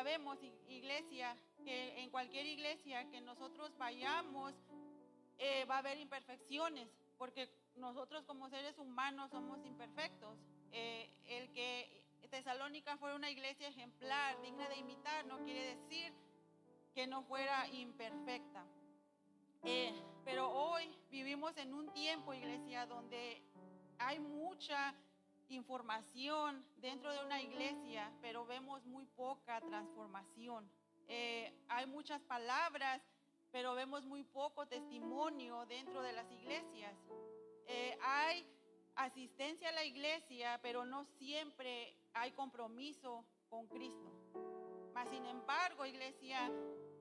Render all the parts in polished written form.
sabemos, iglesia, que en cualquier iglesia que nosotros vayamos, va a haber imperfecciones, porque nosotros como seres humanos somos imperfectos. El que Tesalónica fuera una iglesia ejemplar, digna de imitar, no quiere decir que no fuera imperfecta. Pero hoy vivimos en un tiempo, iglesia, donde hay mucha información dentro de una iglesia, pero vemos muy poca transformación. Hay muchas palabras, pero vemos muy poco testimonio dentro de las iglesias. Hay asistencia a la iglesia, pero no siempre hay compromiso con Cristo. Mas, sin embargo, iglesia,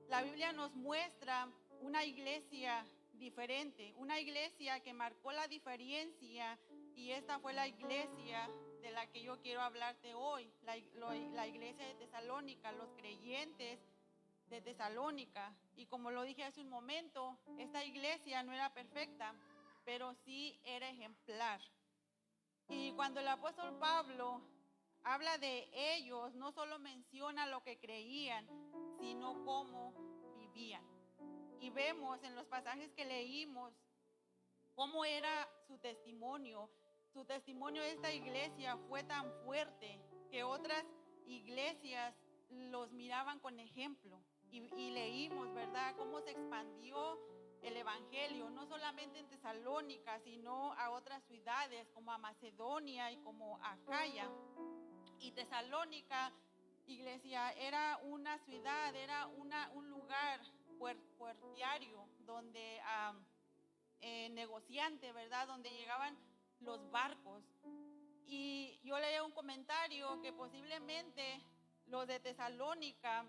la Biblia nos muestra una iglesia diferente, una iglesia que marcó la diferencia, y esta fue la iglesia de la que yo quiero hablarte hoy, la iglesia de Tesalónica, los creyentes de Tesalónica. Y como lo dije hace un momento, esta iglesia no era perfecta, pero sí era ejemplar. Y cuando el apóstol Pablo habla de ellos, no solo menciona lo que creían, sino cómo vivían. Y vemos en los pasajes que leímos cómo era su testimonio. Su testimonio de esta iglesia fue tan fuerte que otras iglesias los miraban con ejemplo. Y leímos, ¿verdad?, cómo se expandió el evangelio, no solamente en Tesalónica, sino a otras ciudades como a Macedonia y como a Acaya. Y Tesalónica, iglesia, era una ciudad, era un lugar puertiario donde negociante, ¿verdad?, donde llegaban los barcos. Y yo leí un comentario que posiblemente los de Tesalónica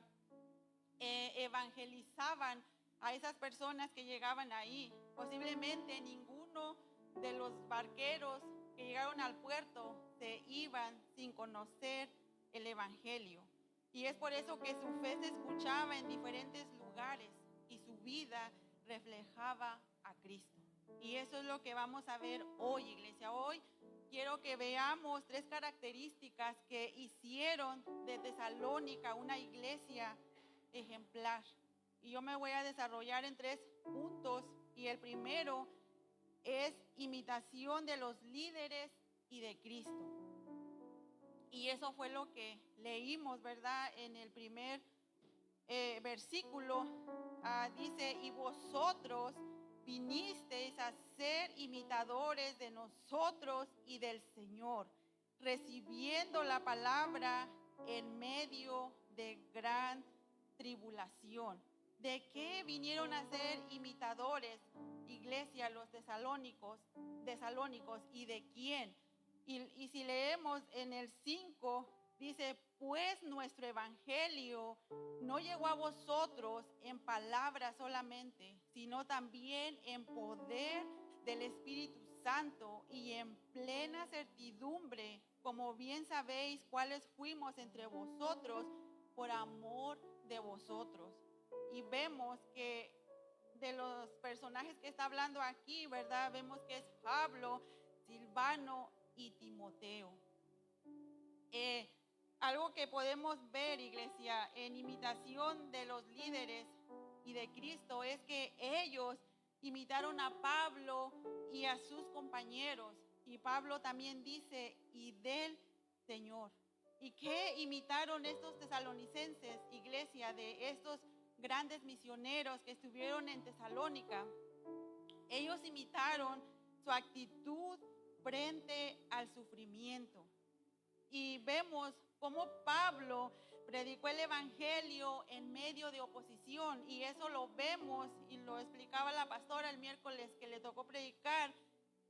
evangelizaban a esas personas que llegaban ahí. Posiblemente ninguno de los barqueros que llegaron al puerto se iban sin conocer el evangelio. Y es por eso que su fe se escuchaba en diferentes lugares y su vida reflejaba a Cristo. Y eso es lo que vamos a ver hoy, iglesia. Hoy quiero que veamos 3 características que hicieron de Tesalónica una iglesia ejemplar. Y yo me voy a desarrollar en 3 puntos. Y el primero es imitación de los líderes y de Cristo. Y eso fue lo que leímos, ¿verdad? En el primer versículo dice: y vosotros vinisteis a ser imitadores de nosotros y del Señor, recibiendo la palabra en medio de gran tribulación. ¿De qué vinieron a ser imitadores, iglesia, los tesalónicos? ¿Y de quién? Y si leemos en el 5, dice: pues nuestro evangelio no llegó a vosotros en palabras solamente, sino también en poder del Espíritu Santo y en plena certidumbre, como bien sabéis cuáles fuimos entre vosotros por amor de vosotros. Y vemos que de los personajes que está hablando aquí, ¿verdad?, vemos que es Pablo, Silvano y Timoteo. Algo que podemos ver, iglesia, en imitación de los líderes y de Cristo, es que ellos imitaron a Pablo y a sus compañeros. Y Pablo también dice: y del Señor. ¿Y qué imitaron estos tesalonicenses, iglesia, de estos grandes misioneros que estuvieron en Tesalónica? Ellos imitaron su actitud frente al sufrimiento. Y vemos cómo Pablo predicó el evangelio en medio de oposición, y eso lo vemos y lo explicaba la pastora el miércoles que le tocó predicar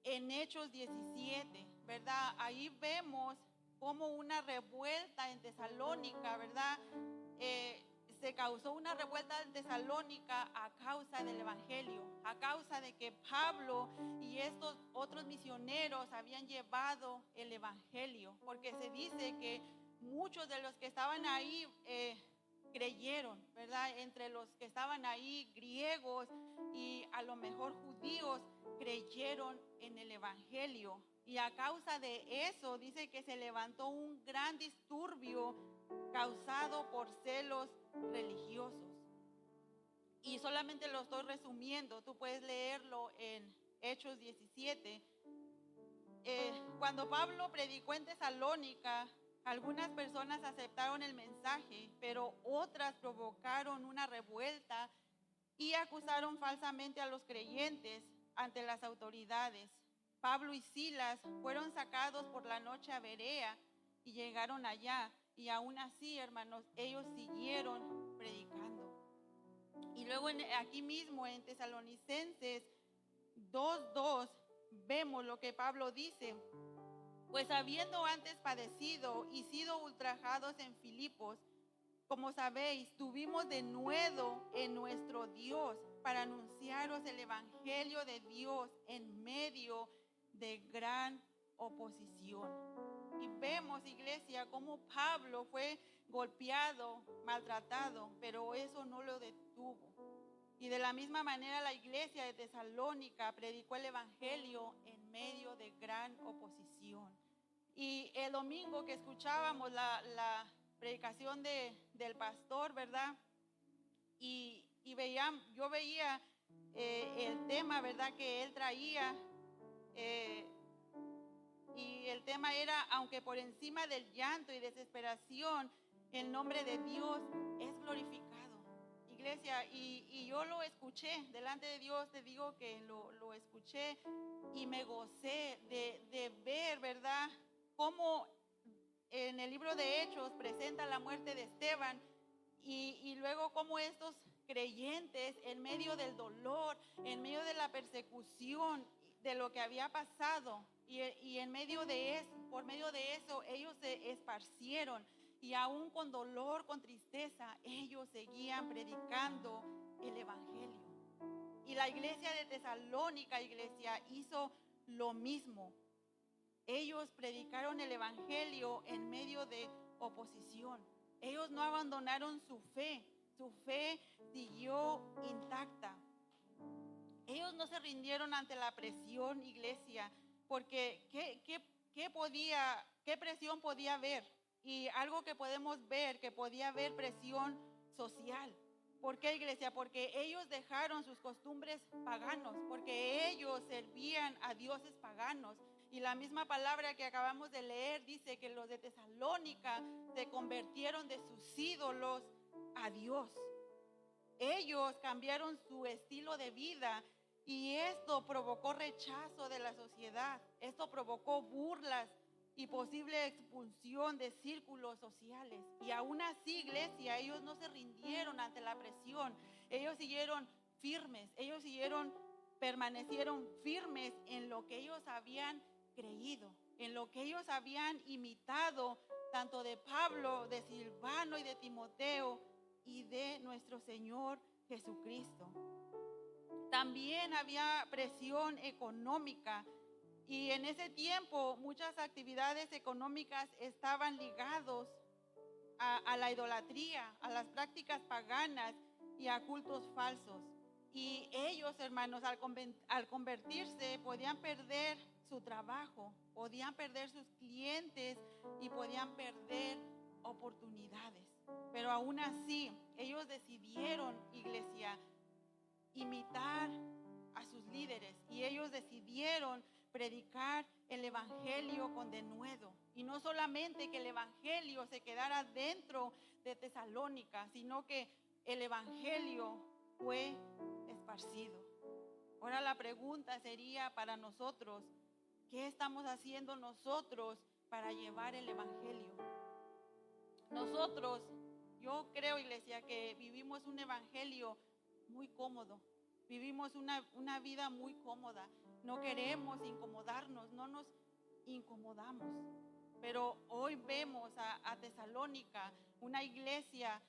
en Hechos 17, ¿verdad? Ahí vemos como una revuelta en Tesalónica, ¿verdad? Se causó una revuelta en Tesalónica a causa del evangelio, a causa de que Pablo y estos otros misioneros habían llevado el evangelio, porque se dice que muchos de los que estaban ahí creyeron, ¿verdad? Entre los que estaban ahí, griegos y a lo mejor judíos, creyeron en el evangelio. Y a causa de eso dice que se levantó un gran disturbio causado por celos modelos religiosos. Y solamente lo estoy resumiendo, tú puedes leerlo en Hechos 17. Cuando Pablo predicó en Tesalónica, algunas personas aceptaron el mensaje, pero otras provocaron una revuelta y acusaron falsamente a los creyentes ante las autoridades. Pablo y Silas fueron sacados por la noche a Berea y llegaron allá. Y aún así, hermanos, ellos siguieron predicando. Y luego aquí mismo en Tesalonicenses 2:2 vemos lo que Pablo dice. Pues habiendo antes padecido y sido ultrajados en Filipos, como sabéis, tuvimos denuedo en nuestro Dios para anunciaros el evangelio de Dios en medio de gran oposición. Y vemos, iglesia, cómo Pablo fue golpeado, maltratado, pero eso no lo detuvo. Y de la misma manera la iglesia de Tesalónica predicó el evangelio en medio de gran oposición. Y el domingo que escuchábamos la predicación del pastor, ¿verdad? Y yo veía el tema, ¿verdad?, que él traía. Y el tema era, aunque por encima del llanto y desesperación, el nombre de Dios es glorificado. Iglesia, y yo lo escuché delante de Dios, te digo que lo escuché y me gocé de ver, ¿verdad?, cómo en el libro de Hechos presenta la muerte de Esteban y luego cómo estos creyentes en medio del dolor, en medio de la persecución, de lo que había pasado y en medio de eso, por medio de eso, ellos se esparcieron y aún con dolor, con tristeza, ellos seguían predicando el evangelio. Y la iglesia de Tesalónica, iglesia, hizo lo mismo. Ellos predicaron el evangelio en medio de oposición. Ellos no abandonaron su fe siguió intacta. Ellos no se rindieron ante la presión, iglesia, porque ¿qué presión podía haber? Y algo que podemos ver, que podía haber presión social. ¿Por qué, iglesia? Porque ellos dejaron sus costumbres paganos, porque ellos servían a dioses paganos. Y la misma palabra que acabamos de leer dice que los de Tesalónica se convirtieron de sus ídolos a Dios. Ellos cambiaron su estilo de vida y esto provocó rechazo de la sociedad. Esto provocó burlas y posible expulsión de círculos sociales. Y aún así, iglesia, ellos no se rindieron ante la presión. Ellos siguieron firmes, permanecieron firmes en lo que ellos habían creído, en lo que ellos habían imitado, tanto de Pablo, de Silvano y de Timoteo y de nuestro Señor Jesucristo. También había presión económica y en ese tiempo muchas actividades económicas estaban ligados a la idolatría, a las prácticas paganas y a cultos falsos. Y ellos, hermanos, al convertirse, podían perder su trabajo, podían perder sus clientes y podían perder oportunidades. Pero aún así, ellos decidieron, iglesia, imitar a sus líderes y ellos decidieron predicar el evangelio con denuedo. Y no solamente que el evangelio se quedara dentro de Tesalónica, sino que el evangelio fue esparcido. Ahora la pregunta sería para nosotros, ¿qué estamos haciendo nosotros para llevar el evangelio? Nosotros, yo creo, iglesia, que vivimos un evangelio muy cómodo. Vivimos una vida muy cómoda. No queremos incomodarnos, no nos incomodamos. Pero hoy vemos a Tesalónica, una iglesia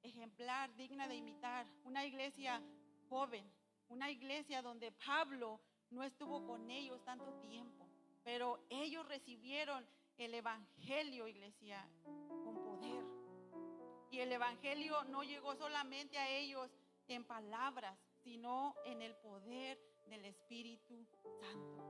ejemplar, digna de imitar, una iglesia joven, una iglesia donde Pablo no estuvo con ellos tanto tiempo, pero ellos recibieron el evangelio, iglesia, con poder. Y el evangelio no llegó solamente a ellos en palabras, sino en el poder del Espíritu Santo.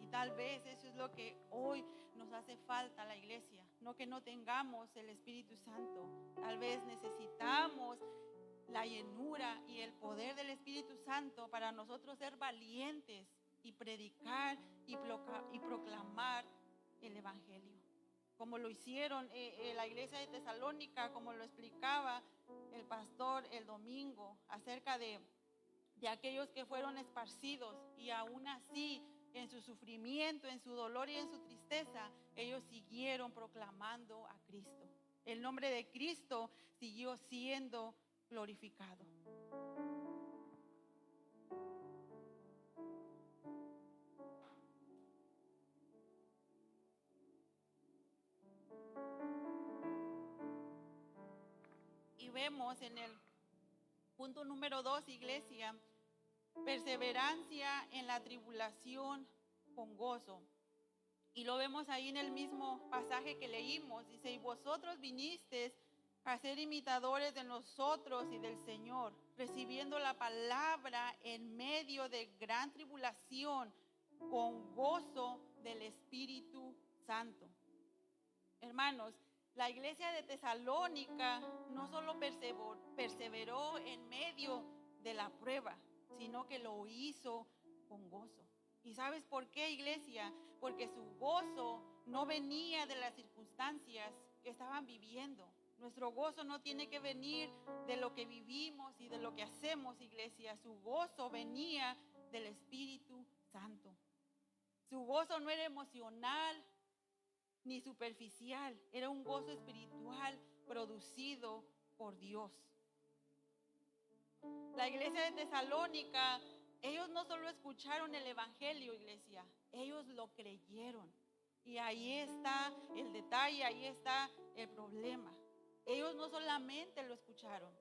Y tal vez eso es lo que hoy nos hace falta a la iglesia. no que no tengamos el Espíritu Santo. Tal vez necesitamos la llenura y el poder del Espíritu Santo para nosotros ser valientes y predicar y proclamar el Evangelio. Como lo hicieron la iglesia de Tesalónica, como lo explicaba el pastor el domingo, acerca de aquellos que fueron esparcidos y aún así, en su sufrimiento, en su dolor y en su tristeza, ellos siguieron proclamando a Cristo. El nombre de Cristo siguió siendo glorificado. Y vemos en el punto número 2, iglesia, perseverancia en la tribulación con gozo. Y lo vemos ahí en el mismo pasaje que leímos. Dice, y vosotros vinisteis a ser imitadores de nosotros y del Señor, recibiendo la palabra en medio de gran tribulación, con gozo del Espíritu Santo. Hermanos, la iglesia de Tesalónica no solo perseveró en medio de la prueba, sino que lo hizo con gozo. ¿Y sabes por qué, iglesia? Porque su gozo no venía de las circunstancias que estaban viviendo. Nuestro gozo no tiene que venir de lo que vivimos y de lo que hacemos, iglesia. Su gozo venía del Espíritu Santo. Su gozo no era emocional ni superficial, era un gozo espiritual producido por Dios. La iglesia de Tesalónica, ellos no solo escucharon el Evangelio, iglesia, ellos lo creyeron. Y ahí está el detalle, ahí está el problema. Ellos no solamente lo escucharon,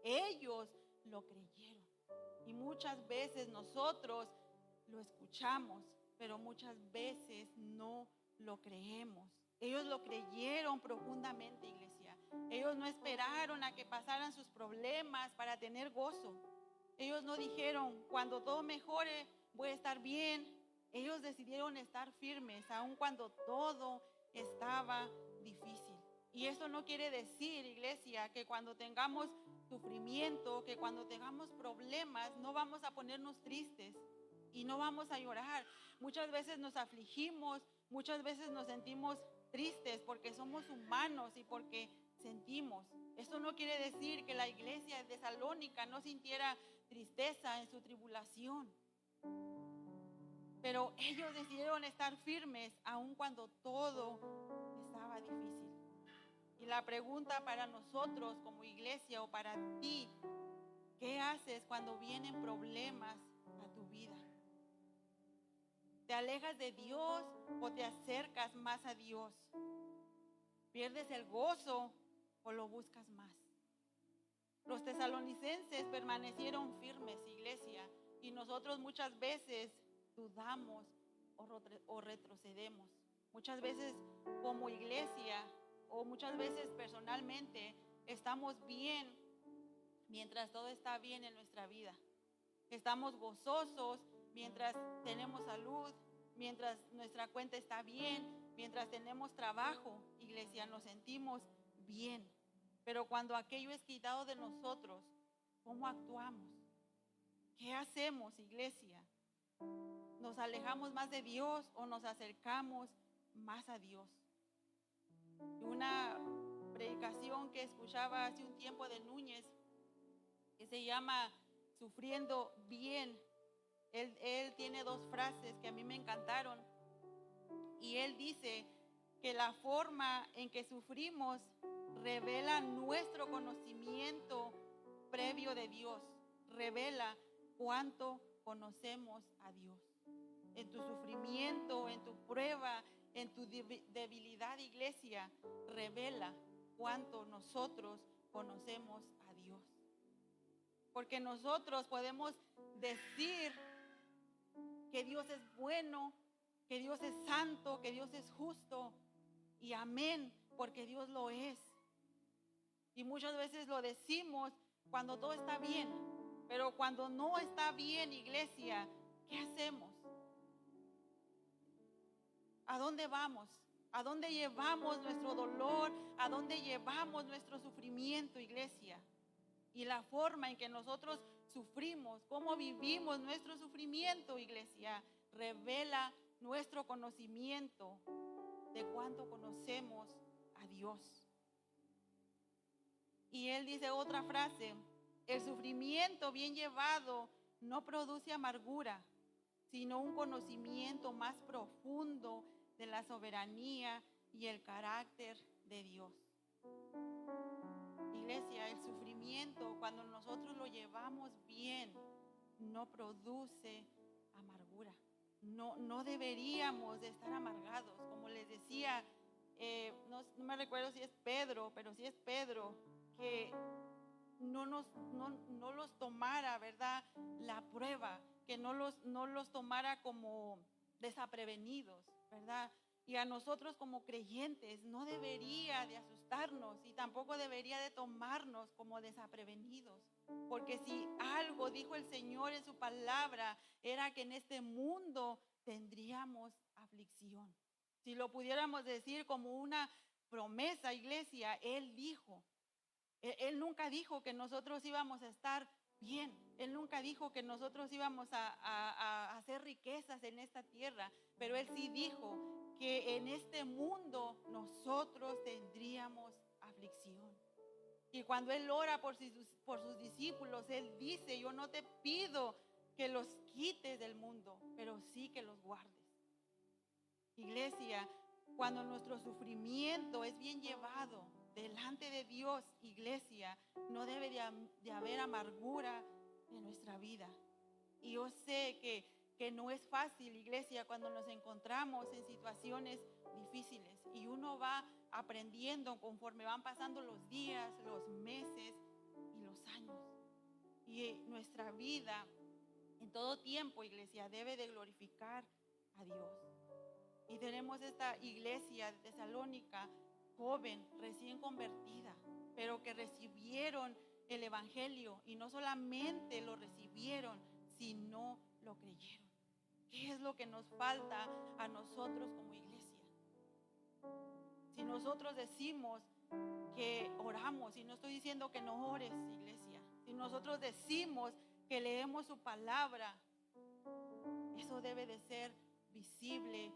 ellos lo creyeron. Y muchas veces nosotros lo escuchamos, pero muchas veces no lo creemos. Ellos lo creyeron profundamente, iglesia. Ellos no esperaron a que pasaran sus problemas para tener gozo. Ellos no dijeron, cuando todo mejore, voy a estar bien. Ellos decidieron estar firmes, aun cuando todo estaba difícil. Y eso no quiere decir, iglesia, que cuando tengamos sufrimiento, que cuando tengamos problemas, no vamos a ponernos tristes y no vamos a llorar. Muchas veces nos afligimos, muchas veces nos sentimos tristes porque somos humanos y porque sentimos. Eso no quiere decir que la iglesia de Tesalónica no sintiera tristeza en su tribulación. Pero ellos decidieron estar firmes aun cuando todo estaba difícil. Y la pregunta para nosotros como iglesia o para ti, ¿qué haces cuando vienen problemas a tu vida? ¿Te alejas de Dios o te acercas más a Dios? ¿Pierdes el gozo o lo buscas más? Los tesalonicenses permanecieron firmes, iglesia, y nosotros muchas veces dudamos o retrocedemos. Muchas veces como iglesia o muchas veces personalmente estamos bien mientras todo está bien en nuestra vida. Estamos gozosos mientras tenemos salud, mientras nuestra cuenta está bien, mientras tenemos trabajo, iglesia, nos sentimos bien. Pero cuando aquello es quitado de nosotros, ¿cómo actuamos? ¿Qué hacemos, iglesia? ¿Nos alejamos más de Dios o nos acercamos más a Dios? Una predicación que escuchaba hace un tiempo de Núñez, que se llama Sufriendo Bien. Él tiene dos frases que a mí me encantaron. Y él dice que la forma en que sufrimos revela nuestro conocimiento previo de Dios. Revela cuánto conocemos a Dios. En tu sufrimiento, en tu prueba, en tu debilidad, iglesia, revela cuánto nosotros conocemos a Dios. Porque nosotros podemos decir que Dios es bueno, que Dios es santo, que Dios es justo, y amén, porque Dios lo es. Y muchas veces lo decimos cuando todo está bien, pero cuando no está bien, iglesia, ¿qué hacemos? ¿A dónde vamos? ¿A dónde llevamos nuestro dolor? ¿A dónde llevamos nuestro sufrimiento, iglesia? Y la forma en que nosotros sufrimos, cómo vivimos nuestro sufrimiento, iglesia, revela nuestro conocimiento de cuánto conocemos a Dios. Y él dice otra frase: el sufrimiento bien llevado no produce amargura, sino un conocimiento más profundo de la soberanía y el carácter de Dios. Iglesia, el sufrimiento, cuando nosotros lo llevamos bien, no produce amargura. No deberíamos de estar amargados. Como les decía, no me recuerdo si es Pedro, pero si es Pedro, que no los tomara, ¿verdad?, la prueba, que no los tomara como desaprevenidos, ¿verdad? Y a nosotros como creyentes no debería de asustarnos y tampoco debería de tomarnos como desaprevenidos. Porque si algo dijo el Señor en su palabra, era que en este mundo tendríamos aflicción. Si lo pudiéramos decir como una promesa, iglesia, Él dijo. Él nunca dijo que nosotros íbamos a estar bien. Él nunca dijo que nosotros íbamos a hacer riquezas en esta tierra. Pero Él sí dijo que en este mundo nosotros tendríamos aflicción. Y cuando Él ora por sus discípulos, Él dice: yo no te pido que los quites del mundo, pero sí que los guardes. Iglesia, cuando nuestro sufrimiento es bien llevado delante de Dios, iglesia, no debe de haber amargura en nuestra vida. Y yo sé que no es fácil, iglesia, cuando nos encontramos en situaciones difíciles. Y uno va aprendiendo conforme van pasando los días, los meses y los años. Y nuestra vida, en todo tiempo, iglesia, debe de glorificar a Dios. Y tenemos esta iglesia de Tesalónica, joven, recién convertida, pero que recibieron el evangelio, y no solamente lo recibieron, sino lo creyeron. ¿Qué es lo que nos falta a nosotros como iglesia? Si nosotros decimos que oramos, y no estoy diciendo que no ores, iglesia, si nosotros decimos que leemos su palabra, eso debe de ser visible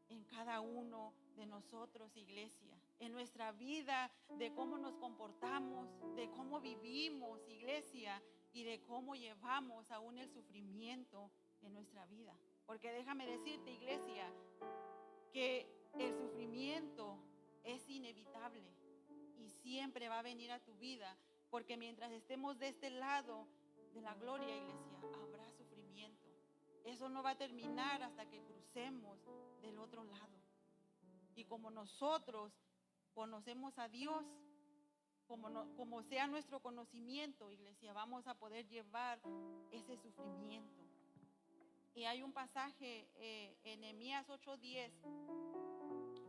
en cada uno de nosotros, iglesia, en nuestra vida, de cómo nos comportamos, de cómo vivimos, iglesia, y de cómo llevamos aún el sufrimiento en nuestra vida. Porque déjame decirte, iglesia, que el sufrimiento es inevitable y siempre va a venir a tu vida, porque mientras estemos de este lado de la gloria, iglesia, habrá sufrimiento. Eso no va a terminar hasta que crucemos del otro lado. Y como nosotros conocemos a Dios, como sea nuestro conocimiento, iglesia, vamos a poder llevar ese sufrimiento. Y hay un pasaje en Nehemías 8:10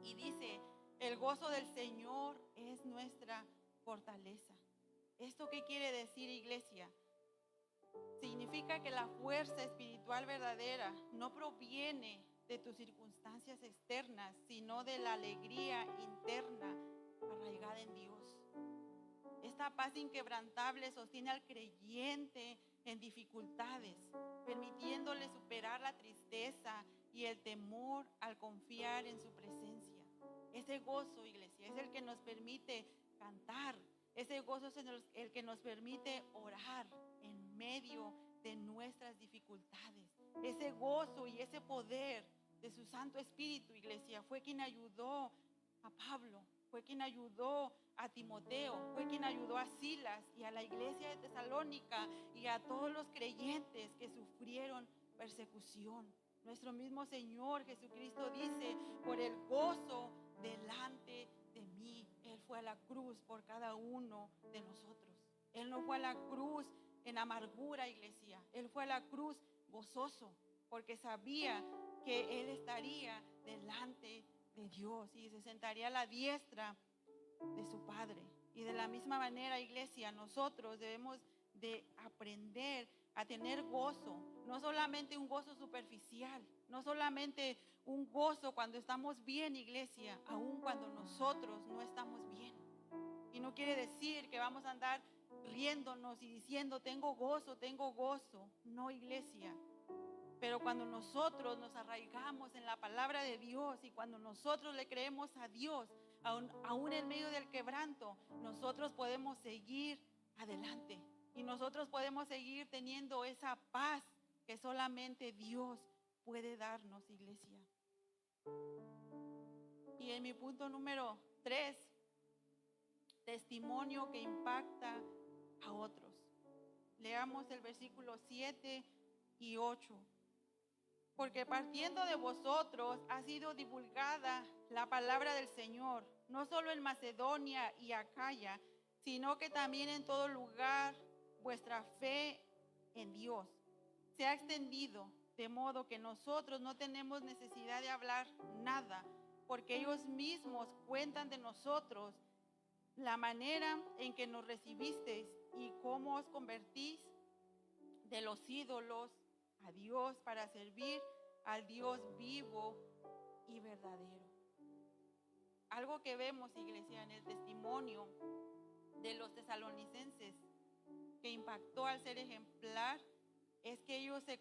y dice: el gozo del Señor es nuestra fortaleza. ¿Esto qué quiere decir, iglesia? Significa que la fuerza espiritual verdadera no proviene de tus circunstancias externas, sino de la alegría interna arraigada en Dios. Esta paz inquebrantable sostiene al creyente en dificultades, permitiéndole superar la tristeza y el temor al confiar en su presencia. Ese gozo, iglesia, es el que nos permite cantar. Ese gozo es el que nos permite orar en medio de nuestras dificultades. Ese gozo y ese poder de su Santo Espíritu, iglesia, fue quien ayudó a Pablo, fue quien ayudó a Timoteo, fue quien ayudó a Silas y a la iglesia de Tesalónica y a todos los creyentes que sufrieron persecución. Nuestro mismo Señor Jesucristo dice: por el gozo delante de mí, Él fue a la cruz por cada uno de nosotros. Él no fue a la cruz en amargura, iglesia. Él fue a la cruz gozoso, porque sabía que Él estaría delante de Dios y se sentaría a la diestra de su Padre. Y de la misma manera, iglesia, nosotros debemos de aprender a tener gozo, no solamente un gozo superficial, no solamente un gozo cuando estamos bien, iglesia, aun cuando nosotros no estamos bien. Y no quiere decir que vamos a andar riéndonos y diciendo, tengo gozo, tengo gozo. No, iglesia. Pero cuando nosotros nos arraigamos en la palabra de Dios y cuando nosotros le creemos a Dios, aún en medio del quebranto, nosotros podemos seguir adelante. Y nosotros podemos seguir teniendo esa paz que solamente Dios puede darnos, iglesia. Y en mi punto número 3, testimonio que impacta a otros. Leamos el versículo 7 y 8. Porque partiendo de vosotros ha sido divulgada la palabra del Señor, no solo en Macedonia y Acaya, sino que también en todo lugar vuestra fe en Dios se ha extendido, de modo que nosotros no tenemos necesidad de hablar nada, porque ellos mismos cuentan de nosotros la manera en que nos recibisteis y cómo os convertís de los ídolos a Dios para servir al Dios vivo y verdadero. Algo que vemos, iglesia, en el testimonio de los tesalonicenses que impactó al ser ejemplar es que ellos se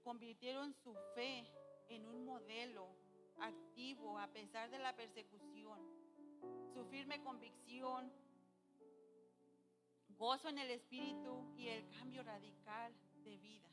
convirtieron su fe en un modelo activo a pesar de la persecución. Su firme convicción, gozo en el espíritu y el cambio radical de vida.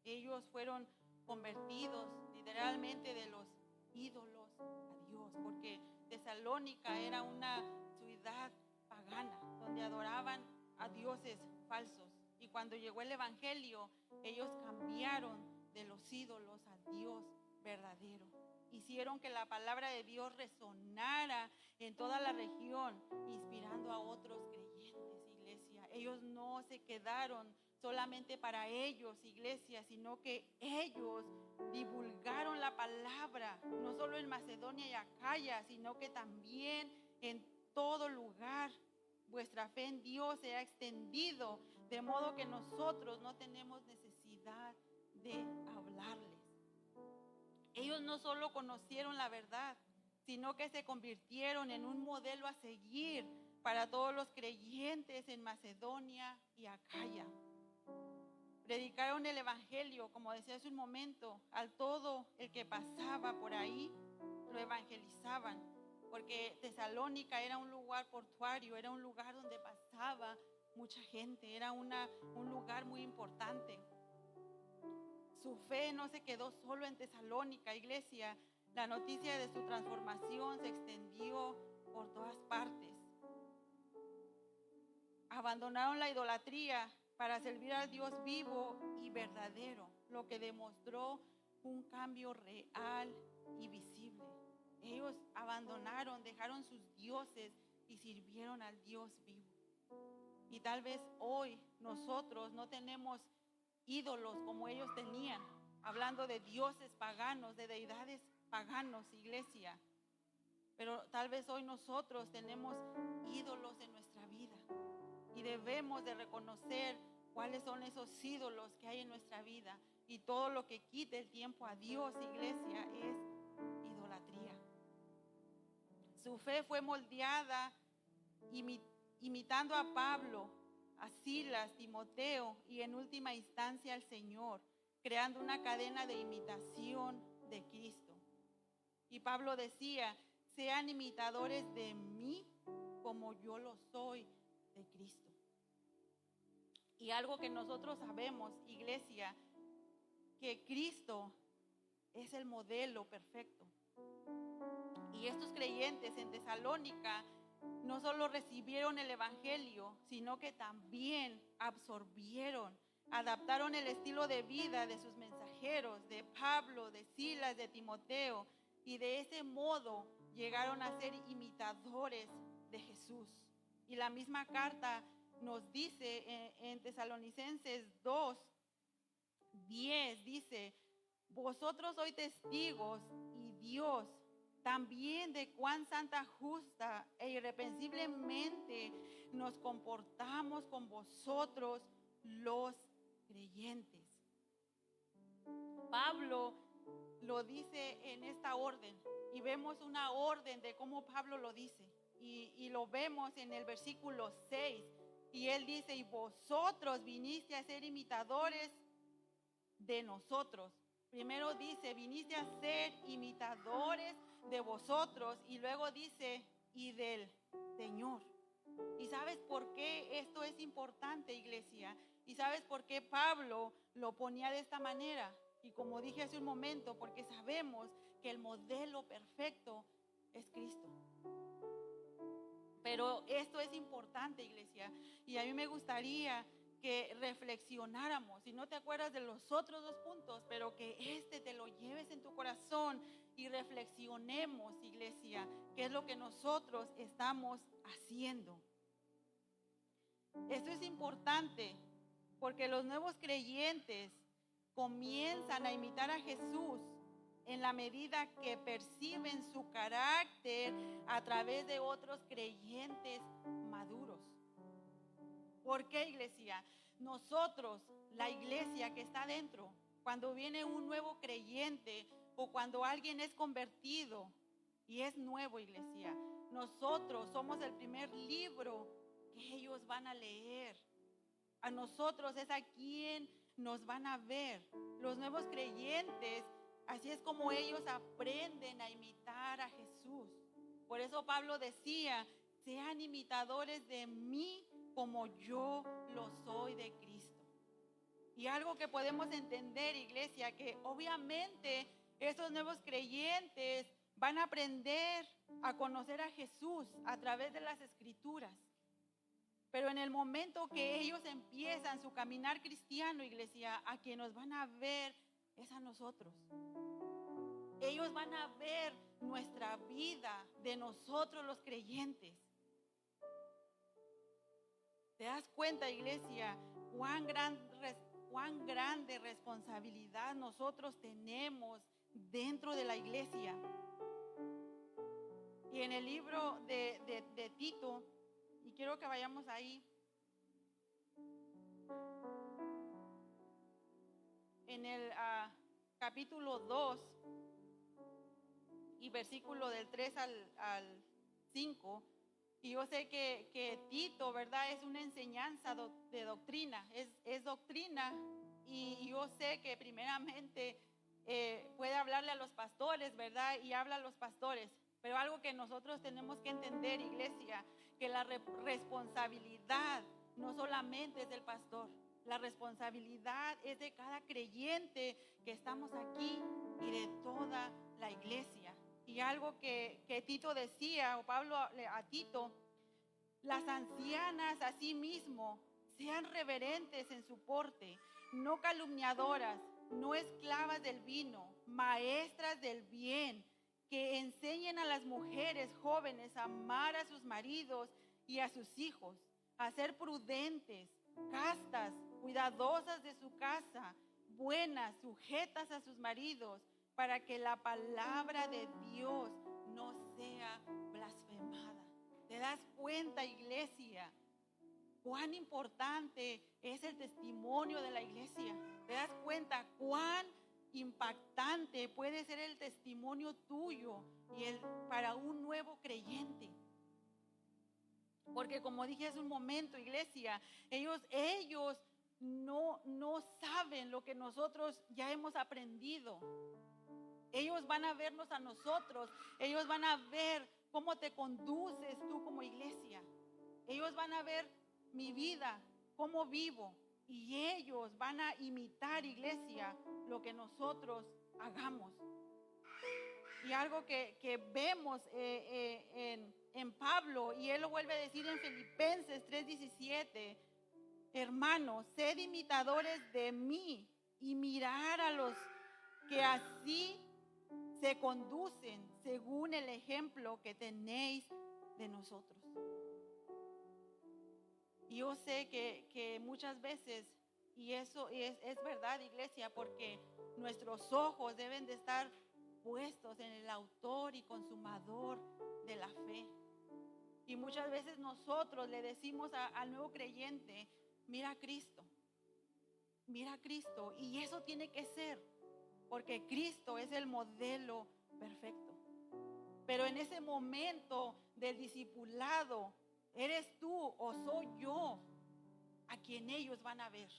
Ellos fueron convertidos literalmente de los ídolos a Dios, porque Tesalónica era una ciudad pagana donde adoraban a dioses falsos. Y cuando llegó el evangelio, ellos cambiaron de los ídolos al Dios verdadero. Hicieron que la palabra de Dios resonara en toda la región, inspirando a otros creyentes, iglesia. Ellos no se quedaron solamente para ellos, iglesia, sino que ellos divulgaron la palabra, no solo en Macedonia y Acaya, sino que también en todo lugar. Vuestra fe en Dios se ha extendido, de modo que nosotros no tenemos necesidad de hablarles. Ellos no solo conocieron la verdad, sino que se convirtieron en un modelo a seguir para todos los creyentes en Macedonia y Acaya. Predicaron el evangelio, como decía hace un momento, al todo el que pasaba por ahí, lo evangelizaban, porque Tesalónica era un lugar portuario, era un lugar donde pasaba mucha gente, era un lugar muy importante. Su fe no se quedó solo en Tesalónica, iglesia. La noticia de su transformación se extendió por todas partes. Abandonaron la idolatría para servir al Dios vivo y verdadero, lo que demostró un cambio real y visible. Ellos abandonaron, dejaron sus dioses y sirvieron al Dios vivo. Y tal vez hoy nosotros no tenemos ídolos como ellos tenían, hablando de dioses paganos, de deidades paganos, iglesia. Pero tal vez hoy nosotros tenemos ídolos en nuestra vida y debemos de reconocer cuáles son esos ídolos que hay en nuestra vida, y todo lo que quite el tiempo a Dios, iglesia, es idolatría. Su fe fue moldeada imitando a Pablo, a Silas, Timoteo y en última instancia al Señor, creando una cadena de imitación de Cristo. Y Pablo decía, sean imitadores de mí como yo lo soy de Cristo. Y algo que nosotros sabemos, iglesia, que Cristo es el modelo perfecto. Y estos creyentes en Tesalónica no solo recibieron el evangelio, sino que también absorbieron, adaptaron el estilo de vida de sus mensajeros, de Pablo, de Silas, de Timoteo, y de ese modo llegaron a ser imitadores de Jesús. Y la misma carta nos dice en Tesalonicenses 2:10, dice, vosotros sois testigos y Dios también de cuán santa, justa e irreprensiblemente nos comportamos con vosotros los creyentes. Pablo lo dice en esta orden y vemos una orden de cómo Pablo lo dice y lo vemos en el versículo 6 y él dice: y vosotros viniste a ser imitadores de nosotros. Primero dice: viniste a ser imitadores de vosotros, y luego dice: y del Señor. ¿Y sabes por qué esto es importante, iglesia? ¿Y sabes por qué Pablo lo ponía de esta manera? Y como dije hace un momento, porque sabemos que el modelo perfecto es Cristo. Pero esto es importante, iglesia, y a mí me gustaría que reflexionáramos. Si no te acuerdas de los otros dos puntos, pero que te lo lleves en tu corazón y reflexionemos, iglesia, qué es lo que nosotros estamos haciendo. Esto es importante porque los nuevos creyentes comienzan a imitar a Jesús en la medida que perciben su carácter a través de otros creyentes maduros. ¿Por qué, iglesia? Nosotros, la iglesia que está dentro, cuando viene un nuevo creyente o cuando alguien es convertido y es nuevo, iglesia, nosotros somos el primer libro que ellos van a leer. A nosotros es a quien nos van a ver. Los nuevos creyentes, así es como ellos aprenden a imitar a Jesús. Por eso Pablo decía: sean imitadores de mí como yo lo soy de Cristo. Y algo que podemos entender, iglesia, que obviamente esos nuevos creyentes van a aprender a conocer a Jesús a través de las Escrituras. Pero en el momento que ellos empiezan su caminar cristiano, iglesia, a quien nos van a ver es a nosotros. Ellos van a ver nuestra vida de nosotros los creyentes. ¿Te das cuenta, iglesia, cuán grande responsabilidad nosotros tenemos dentro de la iglesia? Y en el libro de Tito, y quiero que vayamos ahí, en el capítulo 2 y versículo del 3 al 5, y yo sé que Tito, ¿verdad?, es una enseñanza de doctrina, es doctrina, y yo sé que primeramente puede hablarle a los pastores, ¿verdad?, y habla a los pastores, pero algo que nosotros tenemos que entender, iglesia, que la responsabilidad no solamente es del pastor, la responsabilidad es de cada creyente que estamos aquí y de toda la iglesia. Y algo que Tito decía, o Pablo a Tito: las ancianas asimismo sean reverentes en su porte, no calumniadoras, no esclavas del vino, maestras del bien, que enseñen a las mujeres jóvenes a amar a sus maridos y a sus hijos, a ser prudentes, castas, cuidadosas de su casa, buenas, sujetas a sus maridos, para que la palabra de Dios no sea blasfemada. ¿Te das cuenta, iglesia, cuán importante es el testimonio de la iglesia? ¿Te das cuenta cuán impactante puede ser el testimonio tuyo para un nuevo creyente? Porque como dije hace un momento, iglesia, ellos no saben lo que nosotros ya hemos aprendido. Ellos van a vernos a nosotros, ellos van a ver cómo te conduces tú como iglesia. Ellos van a ver mi vida, cómo vivo, y ellos van a imitar, iglesia, lo que nosotros hagamos. Y algo que vemos en Pablo, y él lo vuelve a decir en Filipenses 3:17: hermanos, sed imitadores de mí y mirar a los que así se conducen según el ejemplo que tenéis de nosotros. Y yo sé que muchas veces, y eso es verdad, iglesia, porque nuestros ojos deben de estar puestos en el autor y consumador de la fe. Y muchas veces nosotros le decimos al nuevo creyente: mira a Cristo, mira a Cristo. Y eso tiene que ser, porque Cristo es el modelo perfecto. Pero en ese momento del discipulado, ¿eres tú o soy yo a quien ellos van a ver?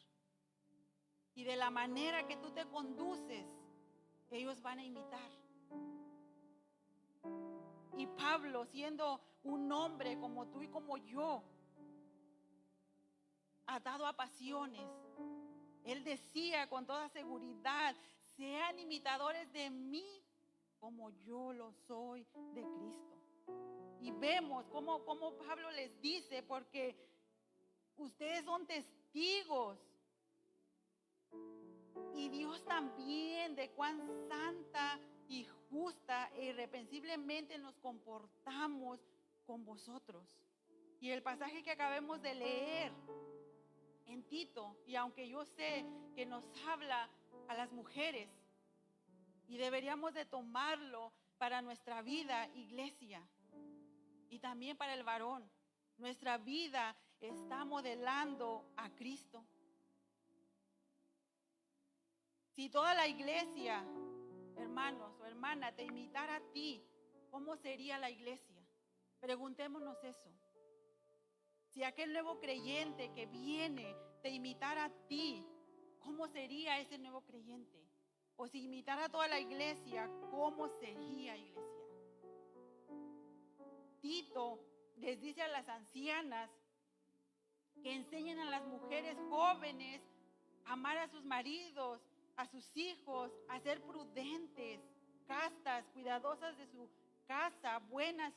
Y de la manera que tú te conduces, ellos van a imitar. Y Pablo, siendo un hombre como tú y como yo, atado a pasiones, él decía con toda seguridad: sean imitadores de mí como yo lo soy de Cristo. Y vemos cómo Pablo les dice: porque ustedes son testigos, y Dios también, de cuán santa y justa e irreprensiblemente nos comportamos con vosotros. Y el pasaje que acabamos de leer en Tito, y aunque yo sé que nos habla a las mujeres, y deberíamos de tomarlo para nuestra vida, iglesia, y también para el varón, nuestra vida está modelando a Cristo. Si toda la iglesia, hermanos o hermana, te imitara a ti, ¿cómo sería la iglesia? Preguntémonos eso. Si aquel nuevo creyente que viene te imitara a ti, ¿cómo sería ese nuevo creyente? O si imitara a toda la iglesia, ¿cómo sería, iglesia? Tito les dice a las ancianas que enseñen a las mujeres jóvenes a amar a sus maridos, a sus hijos, a ser prudentes, castas, cuidadosas de su casa, buenas,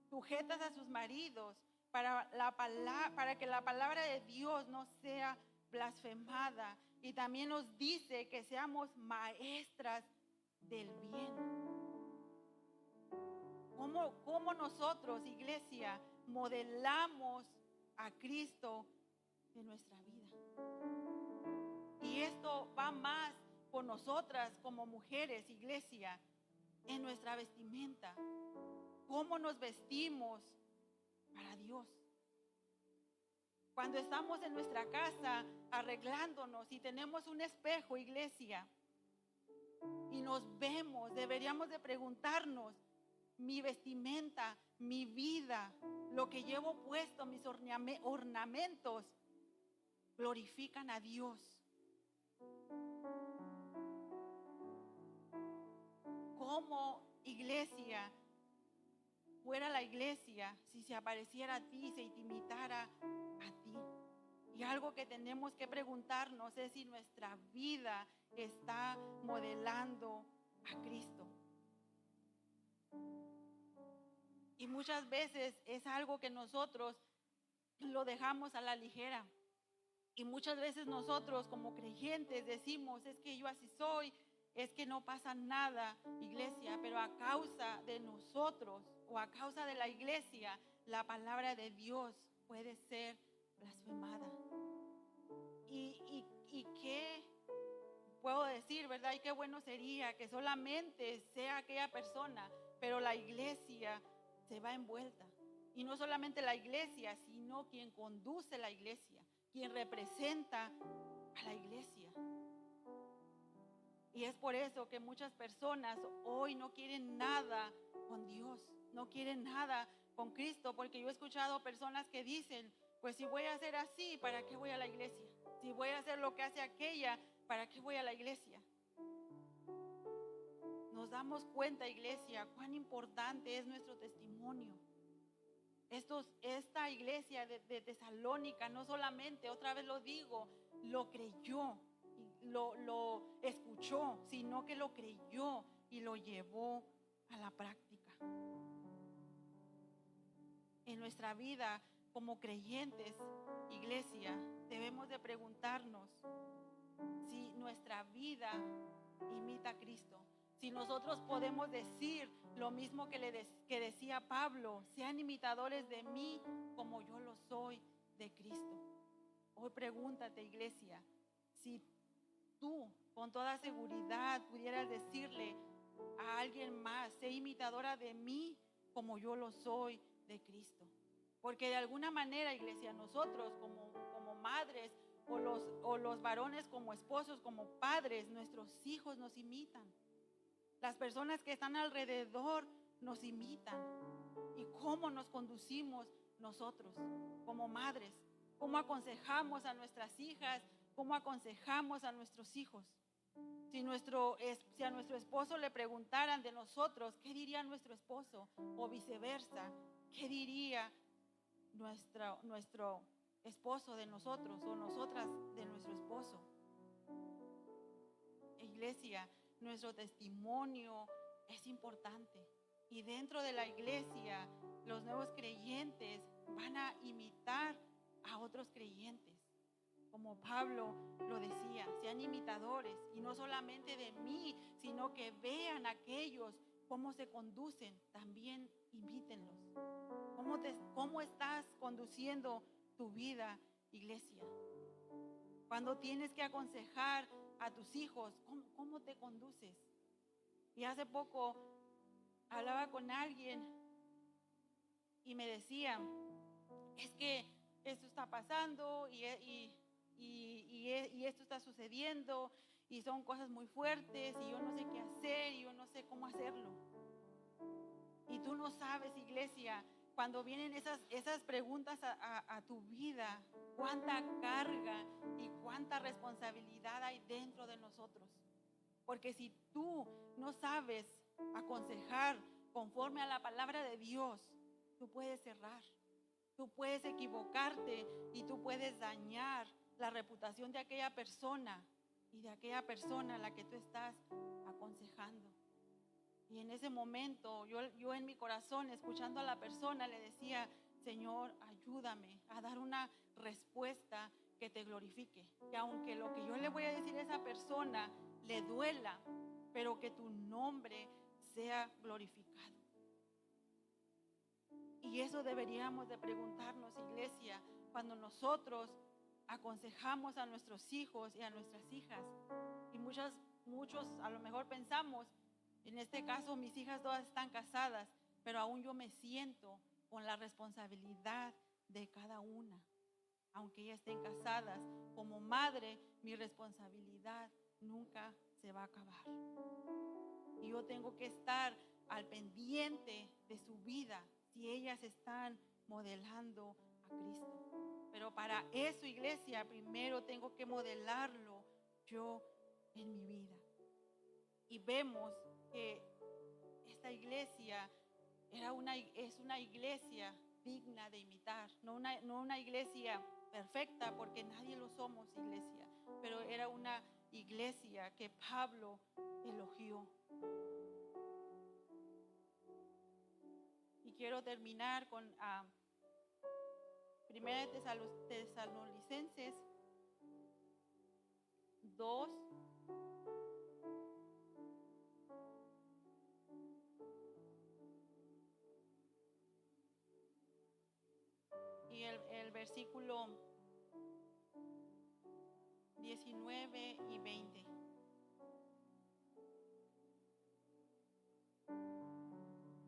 sujetas a sus maridos, para que la palabra de Dios no sea blasfemada. Y también nos dice que seamos maestras del bien. ¿Cómo nosotros, iglesia, modelamos a Cristo en nuestra vida? Y esto va más con nosotras como mujeres, iglesia, en nuestra vestimenta. ¿Cómo nos vestimos para Dios? Cuando estamos en nuestra casa arreglándonos y tenemos un espejo, iglesia, y nos vemos, deberíamos de preguntarnos: mi vestimenta, mi vida, lo que llevo puesto, mis ornamentos, glorifican a Dios. ¿Cómo, iglesia, fuera la iglesia si se apareciera a ti, se imitara a ti? Y algo que tenemos que preguntarnos es si nuestra vida está modelando a Cristo. Y muchas veces es algo que nosotros lo dejamos a la ligera. Y muchas veces nosotros como creyentes decimos: es que yo así soy, es que no pasa nada, iglesia. Pero a causa de nosotros o a causa de la iglesia, la palabra de Dios puede ser blasfemada. Y qué puedo decir, ¿verdad? Y qué bueno sería que solamente sea aquella persona, pero la iglesia se va envuelta. Y no solamente la iglesia, sino quien conduce la iglesia, quien representa a la iglesia. Y es por eso que muchas personas hoy no quieren nada con Dios, no quieren nada con Cristo, porque yo he escuchado personas que dicen: pues si voy a hacer así, ¿para qué voy a la iglesia? Si voy a hacer lo que hace aquella, ¿para qué voy a la iglesia? Nos damos cuenta, iglesia, cuán importante es nuestro testimonio. Esta iglesia de Tesalónica no solamente, otra vez lo digo, lo creyó, lo escuchó, sino que lo creyó y lo llevó a la práctica. En nuestra vida como creyentes, iglesia, debemos de preguntarnos si nuestra vida imita a Cristo. Si nosotros podemos decir lo mismo que decía Pablo: sean imitadores de mí como yo lo soy de Cristo. Hoy pregúntate, iglesia, si tú con toda seguridad pudieras decirle a alguien más: sé imitadora de mí como yo lo soy de Cristo. Porque de alguna manera, iglesia, nosotros como madres o los varones como esposos, como padres, nuestros hijos nos imitan. Las personas que están alrededor nos imitan. ¿Y cómo nos conducimos nosotros como madres? ¿Cómo aconsejamos a nuestras hijas? ¿Cómo aconsejamos a nuestros hijos? Si a nuestro esposo le preguntaran de nosotros, ¿qué diría nuestro esposo? O viceversa, ¿qué diría nuestro esposo de nosotros o nosotras de nuestro esposo? Iglesia, nuestro testimonio es importante. Y dentro de la iglesia, los nuevos creyentes van a imitar a otros creyentes. Como Pablo lo decía, sean imitadores, y no solamente de mí, sino que vean aquellos cómo se conducen, también imítenlos. ¿Cómo estás conduciendo tu vida, iglesia? Cuando tienes que aconsejar a tus hijos, ¿cómo te conduces? Y hace poco hablaba con alguien y me decía, es que esto está pasando y esto está sucediendo y son cosas muy fuertes y yo no sé qué hacer y yo no sé cómo hacerlo. Y tú no sabes, iglesia, cuando vienen esas preguntas a tu vida, cuánta carga y cuánta responsabilidad hay dentro de nosotros. Porque si tú no sabes aconsejar conforme a la palabra de Dios, tú puedes errar, tú puedes equivocarte y tú puedes dañar la reputación de aquella persona y de aquella persona a la que tú estás aconsejando. Y en ese momento, yo en mi corazón, escuchando a la persona, le decía, Señor, ayúdame a dar una respuesta que te glorifique. Que aunque lo que yo le voy a decir a esa persona le duela, pero que tu nombre sea glorificado. Y eso deberíamos de preguntarnos, iglesia, cuando nosotros aconsejamos a nuestros hijos y a nuestras hijas. Y muchos a lo mejor pensamos, en este caso mis hijas todas están casadas, pero aún yo me siento con la responsabilidad de cada una. Aunque ellas estén casadas, como madre, mi responsabilidad nunca se va a acabar. Y yo tengo que estar al pendiente de su vida si ellas están modelando a Cristo. Pero para eso, iglesia, primero tengo que modelarlo yo en mi vida. Y vemos que esta iglesia es una iglesia digna de imitar, no una iglesia perfecta, porque nadie lo somos, iglesia, pero era una iglesia que Pablo elogió. Y quiero terminar con 1 Tesalonicenses 2. Y el versículo 19 y 20.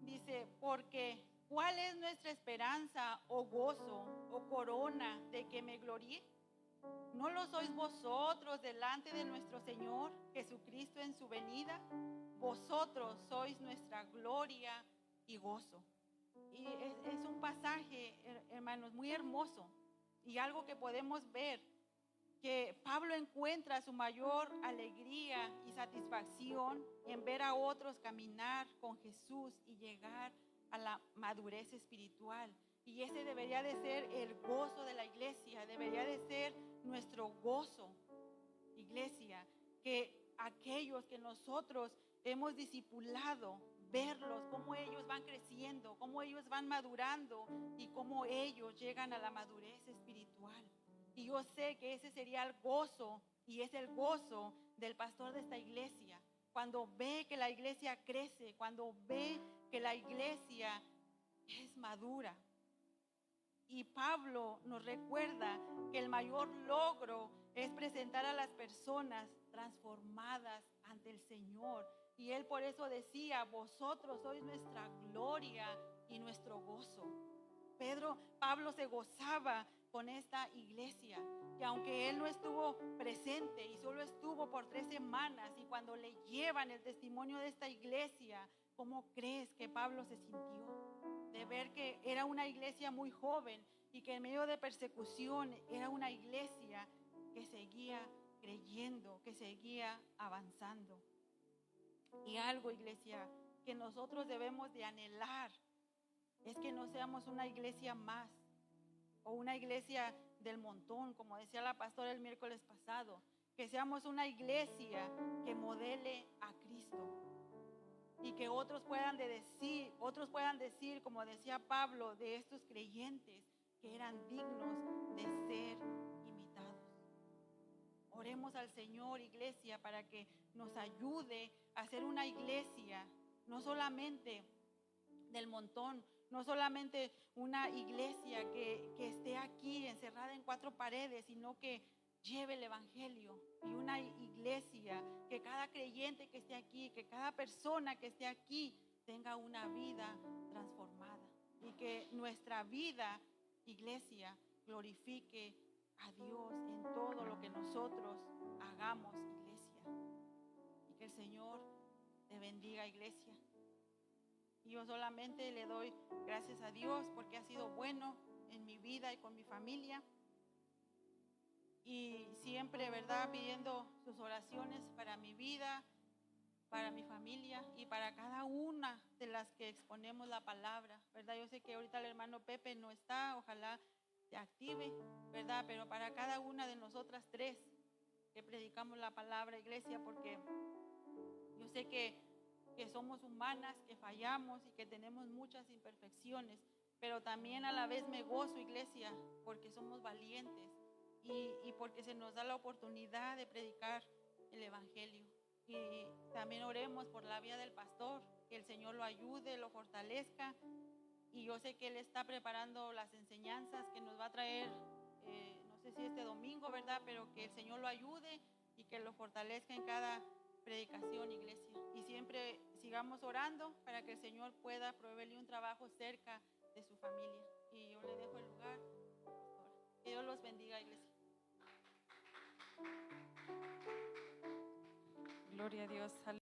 Dice, porque ¿cuál es nuestra esperanza o gozo o corona de que me gloríe? ¿No lo sois vosotros delante de nuestro Señor Jesucristo en su venida? Vosotros sois nuestra gloria y gozo. Y es un pasaje, hermanos, muy hermoso y algo que podemos ver, que Pablo encuentra su mayor alegría y satisfacción en ver a otros caminar con Jesús y llegar a la madurez espiritual. Y ese debería de ser el gozo de la iglesia, debería de ser nuestro gozo, iglesia, que aquellos que nosotros hemos discipulado, verlos, cómo ellos van creciendo, cómo ellos van madurando y cómo ellos llegan a la madurez espiritual. Y yo sé que ese sería el gozo y es el gozo del pastor de esta iglesia. Cuando ve que la iglesia crece, cuando ve que la iglesia es madura. Y Pablo nos recuerda que el mayor logro es presentar a las personas transformadas ante el Señor. Y él por eso decía, vosotros sois nuestra gloria y nuestro gozo. Pablo se gozaba con esta iglesia, que aunque él no estuvo presente y solo estuvo por 3 semanas, y cuando le llevan el testimonio de esta iglesia, ¿cómo crees que Pablo se sintió? De ver que era una iglesia muy joven y que en medio de persecución era una iglesia que seguía creyendo, que seguía avanzando. Y algo, iglesia, que nosotros debemos de anhelar es que no seamos una iglesia más o una iglesia del montón, como decía la pastora el miércoles pasado, que seamos una iglesia que modele a Cristo y que otros puedan decir, como decía Pablo, de estos creyentes que eran dignos de ser imitados. Oremos al Señor, iglesia, para que nos ayude a ser una iglesia, no solamente del montón, no solamente una iglesia que esté aquí encerrada en 4 paredes, sino que lleve el evangelio, y una iglesia que cada creyente que esté aquí, que cada persona que esté aquí tenga una vida transformada, y que nuestra vida, iglesia, glorifique a Dios en todo lo que nosotros hagamos, iglesia. Y que el Señor te bendiga, iglesia. Y yo solamente le doy gracias a Dios porque ha sido bueno en mi vida y con mi familia. Y siempre, ¿verdad?, pidiendo sus oraciones para mi vida, para mi familia y para cada una de las que exponemos la palabra, ¿verdad? Yo sé que ahorita el hermano Pepe no está, ojalá se active, ¿verdad? Pero para cada una de nosotras 3 que predicamos la palabra, iglesia, porque yo sé que somos humanas, que fallamos y que tenemos muchas imperfecciones, pero también a la vez me gozo, iglesia, porque somos valientes y porque se nos da la oportunidad de predicar el evangelio. Y también oremos por la vida del pastor, que el Señor lo ayude, lo fortalezca, y yo sé que Él está preparando las enseñanzas que nos va a traer, no sé si este domingo, ¿verdad?, pero que el Señor lo ayude y que lo fortalezca en cada predicación, iglesia. Y siempre sigamos orando para que el Señor pueda proveerle un trabajo cerca de su familia. Y yo le dejo el lugar, pastora. Que Dios los bendiga, iglesia. Gloria a Dios.